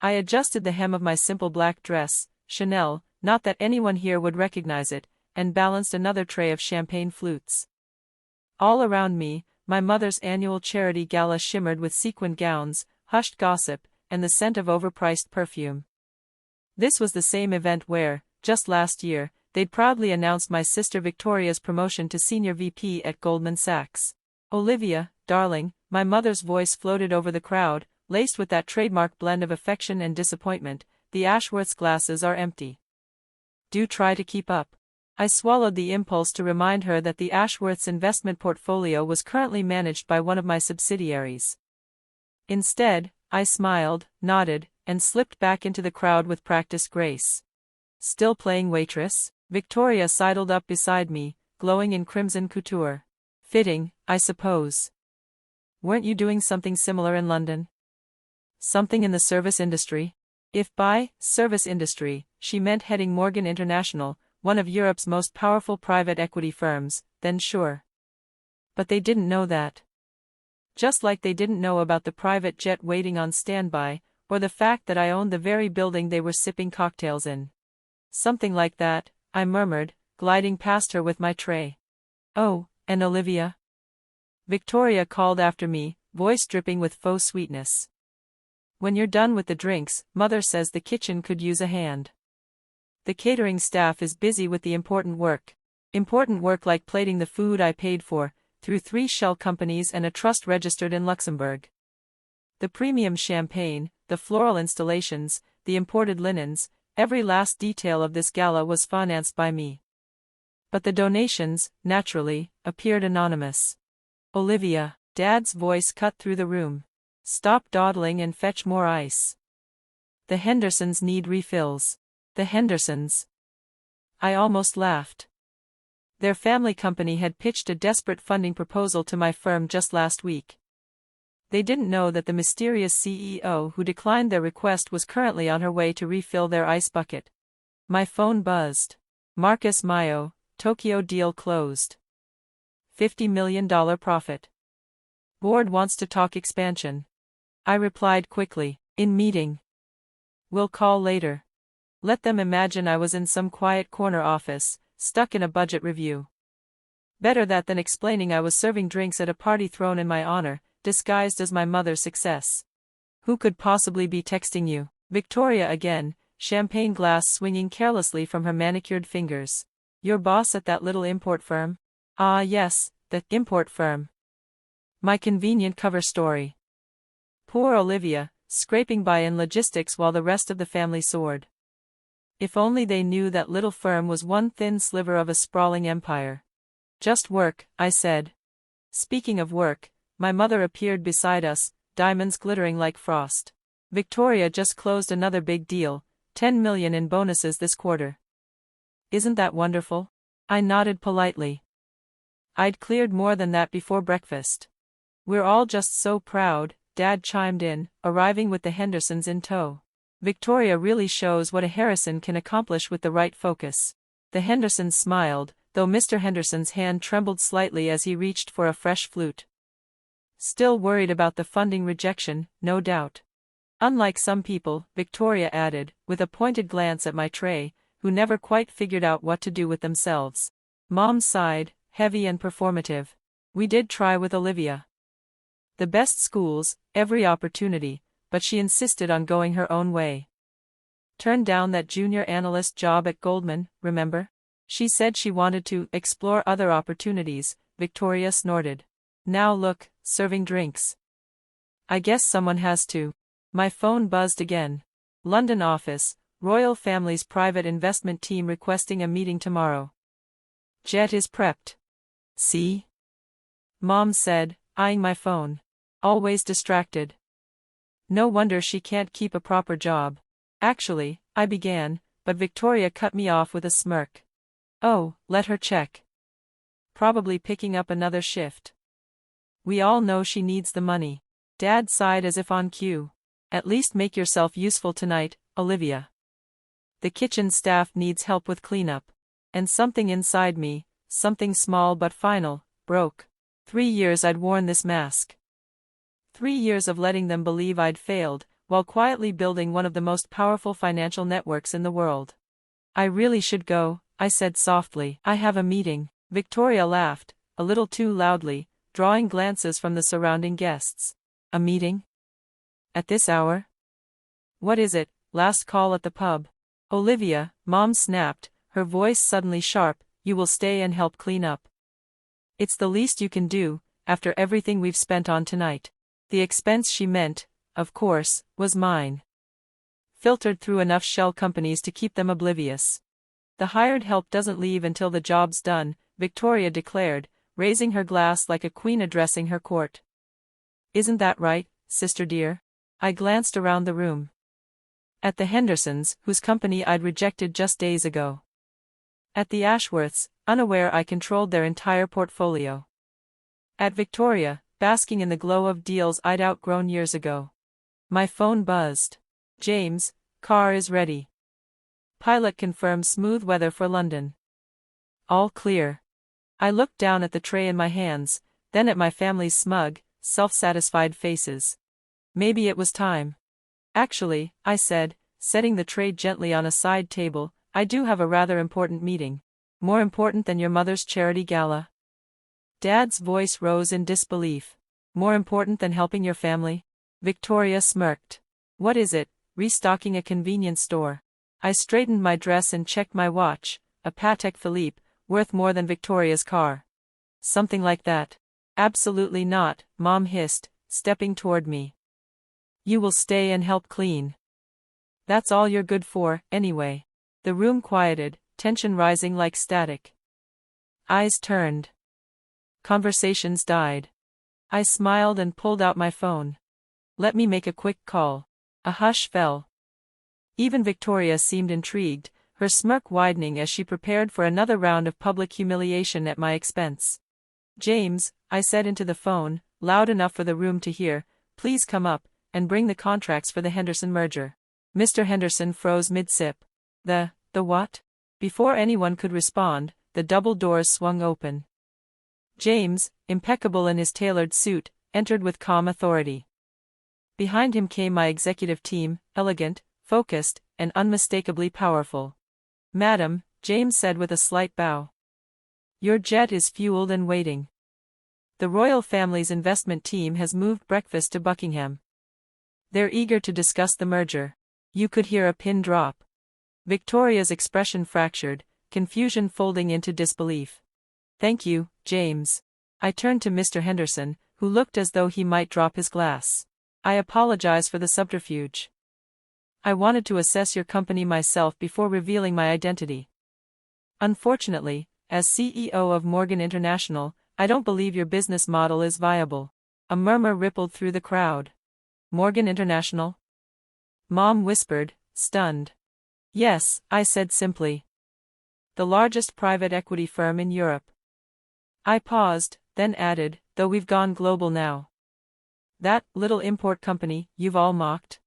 I adjusted the hem of my simple black dress, Chanel, not that anyone here would recognize it, and balanced another tray of champagne flutes. All around me, my mother's annual charity gala shimmered with sequined gowns, hushed gossip, and the scent of overpriced perfume. This was the same event where, just last year, they'd proudly announced my sister Victoria's promotion to senior VP at Goldman Sachs. Olivia, darling, my mother's voice floated over the crowd, laced with that trademark blend of affection and disappointment. The Ashworths glasses are empty. Do try to keep up. I swallowed the impulse to remind her that the Ashworths investment portfolio was currently managed by one of my subsidiaries. Instead, I smiled, nodded, and slipped back into the crowd with practiced grace. Still playing waitress? Victoria sidled up beside me, glowing in crimson couture. Fitting, I suppose. Weren't you doing something similar in London? Something in the service industry? If by service industry she meant heading Morgan International, one of Europe's most powerful private equity firms, then sure. But they didn't know that. Just like they didn't know about the private jet waiting on standby, or the fact that I owned the very building they were sipping cocktails in. Something like that, I murmured, gliding past her with my tray. Oh, and Olivia? Victoria called after me, voice dripping with faux sweetness. When you're done with the drinks, Mother says the kitchen could use a hand. The catering staff is busy with the important work. Important work like plating the food I paid for, through 3 shell companies and a trust registered in Luxembourg. The premium champagne, the floral installations, the imported linens, every last detail of this gala was financed by me. But the donations, naturally, appeared anonymous. Olivia, Dad's voice cut through the room. Stop dawdling and fetch more ice. The Hendersons need refills. The Hendersons. I almost laughed. Their family company had pitched a desperate funding proposal to my firm just last week. They didn't know that the mysterious CEO who declined their request was currently on her way to refill their ice bucket. My phone buzzed. Marcus Mayo, Tokyo deal closed. $50 million profit. Board wants to talk expansion. I replied quickly, in meeting. We'll call later. Let them imagine I was in some quiet corner office, stuck in a budget review. Better that than explaining I was serving drinks at a party thrown in my honor, disguised as my mother's success. Who could possibly be texting you? Victoria again, champagne glass swinging carelessly from her manicured fingers. Your boss at that little import firm? Ah yes, the import firm. My convenient cover story. Poor Olivia, scraping by in logistics while the rest of the family soared. If only they knew that little firm was one thin sliver of a sprawling empire. Just work, I said. Speaking of work, my mother appeared beside us, diamonds glittering like frost. Victoria just closed another big deal, 10 million in bonuses this quarter. Isn't that wonderful? I nodded politely. I'd cleared more than that before breakfast. We're all just so proud, Dad chimed in, arriving with the Hendersons in tow. Victoria really shows what a Harrison can accomplish with the right focus. The Hendersons smiled, though Mr. Henderson's hand trembled slightly as he reached for a fresh flute. Still worried about the funding rejection, no doubt. Unlike some people, Victoria added, with a pointed glance at my tray, who never quite figured out what to do with themselves. Mom sighed, heavy and performative. We did try with Olivia. The best schools, every opportunity, but she insisted on going her own way. Turned down that junior analyst job at Goldman, remember? She said she wanted to explore other opportunities, Victoria snorted. Now look, serving drinks. I guess someone has to. My phone buzzed again. London office, Royal Family's private investment team requesting a meeting tomorrow. Jet is prepped. See? Mom said, eyeing my phone. Always distracted. No wonder she can't keep a proper job. Actually, I began, but Victoria cut me off with a smirk. Oh, let her check. Probably picking up another shift. We all know she needs the money. Dad sighed as if on cue. At least make yourself useful tonight, Olivia. The kitchen staff needs help with cleanup. And something inside me, something small but final, broke. 3 years I'd worn this mask. 3 years of letting them believe I'd failed, while quietly building one of the most powerful financial networks in the world. I really should go, I said softly. I have a meeting. Victoria laughed, a little too loudly, drawing glances from the surrounding guests. A meeting? At this hour? What is it? Last call at the pub. Olivia, Mom snapped, her voice suddenly sharp, you will stay and help clean up. It's the least you can do, after everything we've spent on tonight. The expense she meant, of course, was mine. Filtered through enough shell companies to keep them oblivious. The hired help doesn't leave until the job's done, Victoria declared, raising her glass like a queen addressing her court. Isn't that right, sister dear? I glanced around the room. At the Hendersons, whose company I'd rejected just days ago. At the Ashworths, unaware I controlled their entire portfolio. At Victoria, basking in the glow of deals I'd outgrown years ago. My phone buzzed. James, car is ready. Pilot confirms smooth weather for London. All clear. I looked down at the tray in my hands, then at my family's smug, self-satisfied faces. Maybe it was time. Actually, I said, setting the tray gently on a side table, I do have a rather important meeting. More important than your mother's charity gala? Dad's voice rose in disbelief. More important than helping your family? Victoria smirked. What is it? Restocking a convenience store. I straightened my dress and checked my watch, a Patek Philippe, worth more than Victoria's car. Something like that. Absolutely not, Mom hissed, stepping toward me. You will stay and help clean. That's all you're good for, anyway. The room quieted, tension rising like static. Eyes turned. Conversations died. I smiled and pulled out my phone. Let me make a quick call. A hush fell. Even Victoria seemed intrigued, her smirk widening as she prepared for another round of public humiliation at my expense. James, I said into the phone, loud enough for the room to hear, please come up, and bring the contracts for the Henderson merger. Mr. Henderson froze mid-sip. The what? Before anyone could respond, the double doors swung open. James, impeccable in his tailored suit, entered with calm authority. Behind him came my executive team, elegant, focused, and unmistakably powerful. Madam, James said with a slight bow. Your jet is fueled and waiting. The royal family's investment team has moved breakfast to Buckingham. They're eager to discuss the merger. You could hear a pin drop. Victoria's expression fractured, confusion folding into disbelief. Thank you, James. I turned to Mr. Henderson, who looked as though he might drop his glass. I apologize for the subterfuge. I wanted to assess your company myself before revealing my identity. Unfortunately, as CEO of Morgan International, I don't believe your business model is viable. A murmur rippled through the crowd. Morgan International? Mom whispered, stunned. Yes, I said simply. The largest private equity firm in Europe. I paused, then added, though we've gone global now. That little import company you've all mocked?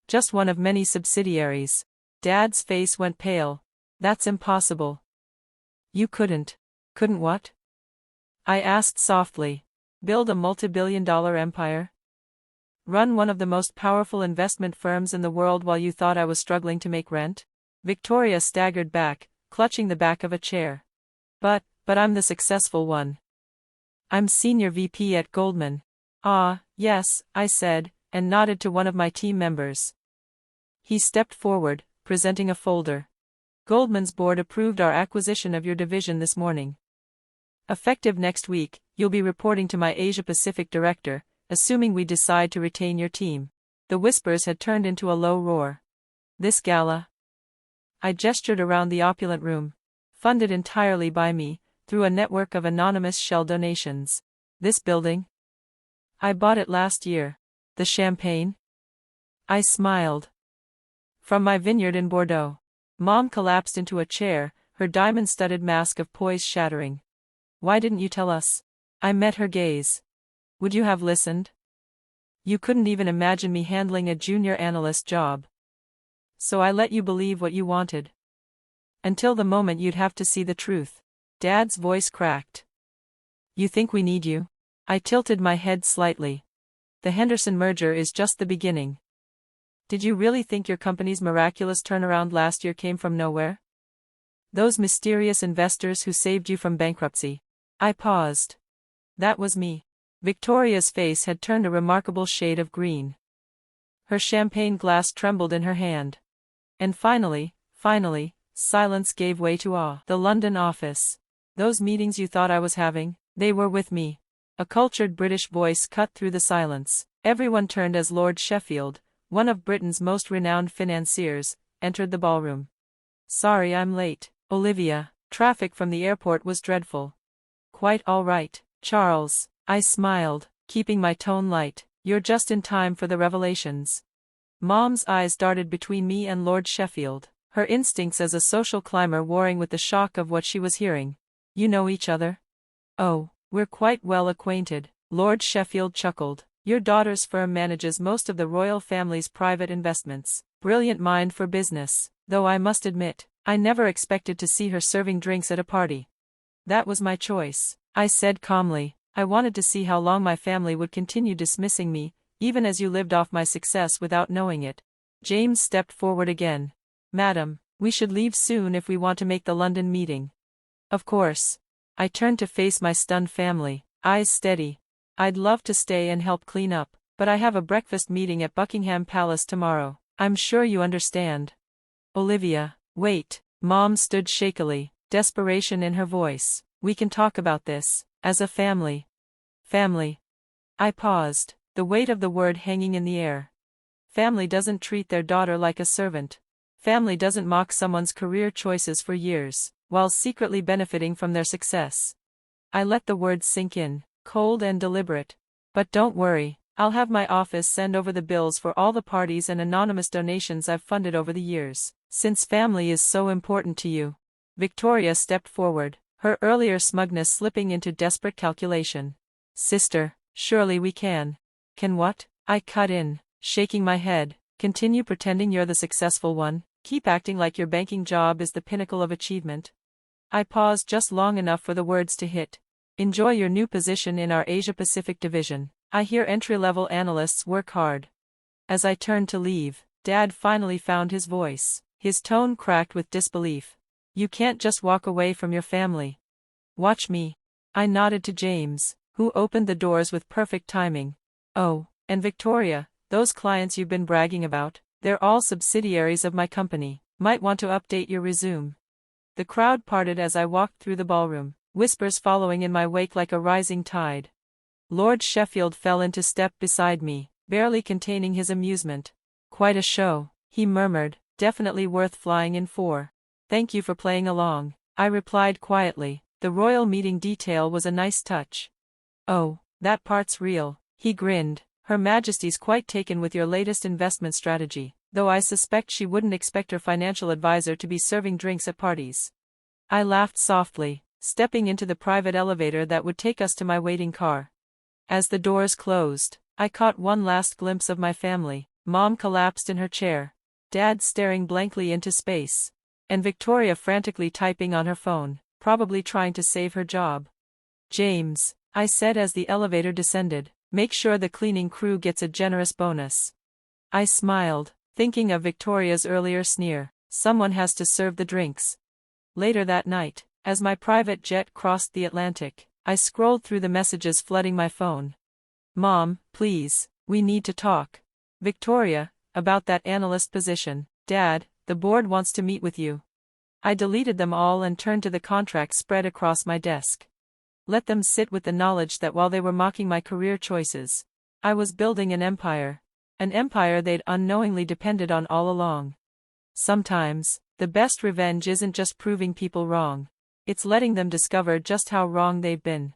Just one of many subsidiaries. Dad's face went pale. That's impossible. You couldn't what? I asked softly. Build a multi-billion-dollar empire? Run one of the most powerful investment firms in the world while you thought I was struggling to make rent? Victoria staggered back, clutching the back of a chair. But I'm the successful one. I'm senior VP at Goldman. Ah, yes, I said, and nodded to one of my team members. He stepped forward, presenting a folder. Goldman's board approved our acquisition of your division this morning. Effective next week, you'll be reporting to my Asia-Pacific director, assuming we decide to retain your team. The whispers had turned into a low roar. This gala? I gestured around the opulent room. Funded entirely by me, through a network of anonymous shell donations. This building? I bought it last year. The champagne? I smiled. From my vineyard in Bordeaux. Mom collapsed into a chair, her diamond-studded mask of poise shattering. Why didn't you tell us? I met her gaze. Would you have listened? You couldn't even imagine me handling a junior analyst job. So I let you believe what you wanted. Until the moment you'd have to see the truth. Dad's voice cracked. You think we need you? I tilted my head slightly. The Henderson merger is just the beginning. Did you really think your company's miraculous turnaround last year came from nowhere? Those mysterious investors who saved you from bankruptcy. I paused. That was me. Victoria's face had turned a remarkable shade of green. Her champagne glass trembled in her hand. And finally, silence gave way to awe. The London office. Those meetings you thought I was having, they were with me. A cultured British voice cut through the silence. Everyone turned as Lord Sheffield, one of Britain's most renowned financiers, entered the ballroom. Sorry I'm late, Olivia. Traffic from the airport was dreadful. Quite all right, Charles. I smiled, keeping my tone light. You're just in time for the revelations. Mom's eyes darted between me and Lord Sheffield, her instincts as a social climber warring with the shock of what she was hearing. You know each other? Oh, we're quite well acquainted, Lord Sheffield chuckled. Your daughter's firm manages most of the royal family's private investments. Brilliant mind for business, though I must admit, I never expected to see her serving drinks at a party. That was my choice, I said calmly. I wanted to see how long my family would continue dismissing me, even as you lived off my success without knowing it. James stepped forward again. Madam, we should leave soon if we want to make the London meeting. Of course. I turned to face my stunned family, eyes steady. I'd love to stay and help clean up, but I have a breakfast meeting at Buckingham Palace tomorrow. I'm sure you understand. Olivia, wait. Mom stood shakily, desperation in her voice. We can talk about this, as a family. Family. I paused, the weight of the word hanging in the air. Family doesn't treat their daughter like a servant. Family doesn't mock someone's career choices for years, while secretly benefiting from their success. I let the words sink in, cold and deliberate. But don't worry, I'll have my office send over the bills for all the parties and anonymous donations I've funded over the years, since family is so important to you. Victoria stepped forward, her earlier smugness slipping into desperate calculation. Sister, surely we can. Can what? I cut in, shaking my head. Continue pretending you're the successful one, keep acting like your banking job is the pinnacle of achievement. I paused just long enough for the words to hit. Enjoy your new position in our Asia-Pacific division. I hear entry-level analysts work hard. As I turned to leave, Dad finally found his voice, his tone cracked with disbelief. You can't just walk away from your family. Watch me. I nodded to James, who opened the doors with perfect timing. Oh, and Victoria, those clients you've been bragging about, they're all subsidiaries of my company. Might want to update your resume. The crowd parted as I walked through the ballroom, whispers following in my wake like a rising tide. Lord Sheffield fell into step beside me, barely containing his amusement. Quite a show, he murmured, definitely worth flying in for. Thank you for playing along, I replied quietly. The royal meeting detail was a nice touch. Oh, that part's real, he grinned. Her Majesty's quite taken with your latest investment strategy, though I suspect she wouldn't expect her financial advisor to be serving drinks at parties. I laughed softly, stepping into the private elevator that would take us to my waiting car. As the doors closed, I caught one last glimpse of my family. Mom collapsed in her chair, Dad staring blankly into space, and Victoria frantically typing on her phone, probably trying to save her job. James, I said as the elevator descended, make sure the cleaning crew gets a generous bonus. I smiled, thinking of Victoria's earlier sneer, someone has to serve the drinks. Later that night, as my private jet crossed the Atlantic, I scrolled through the messages flooding my phone. Mom, please, we need to talk. Victoria, about that analyst position. Dad, the board wants to meet with you. I deleted them all and turned to the contract spread across my desk. Let them sit with the knowledge that while they were mocking my career choices, I was building an empire they'd unknowingly depended on all along. Sometimes, the best revenge isn't just proving people wrong. It's letting them discover just how wrong they've been.